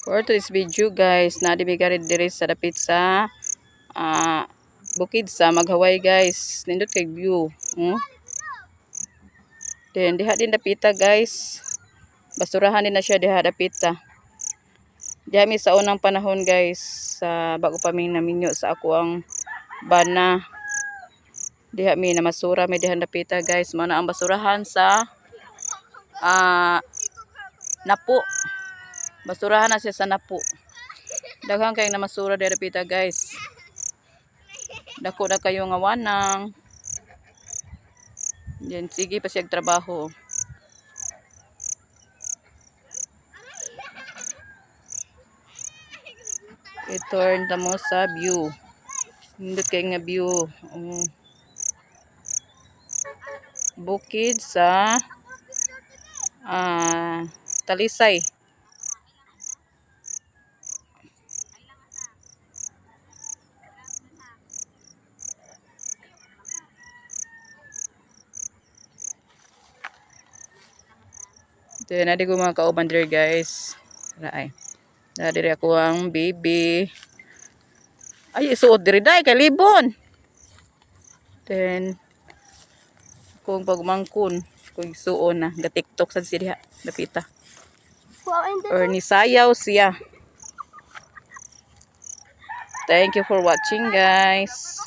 For today's video guys, nadibigari diri sa dapit sa ah, bukid sa Maghaway guys. Nindot kay view. Then diha din dapita guys. Basurahan din na siya diha dapita. Diha mi sa unang panahon guys, sa bago pa mi naminyo sa ako ang bana. Diha mi na masura mi diha dapita guys. Mao na ang basurahan sa napo. Basurahan na siya sa napo. Daghang kay na masura diha dapita guys. Dako na kayo nga wanang. Yan, sige pa siya trabaho. I-turn ta mo sa view. Nindot kay nga view. Bukid sa Talisay. Then, nadi ko mga kauban diri guys. Raay. Nadi ako ang baby. Ay, isuot diri day kay libon. Then, kung pagmangkon, kung isuon na, ga-tiktok sa siya napita. Or nisayaw siya. Thank you for watching guys.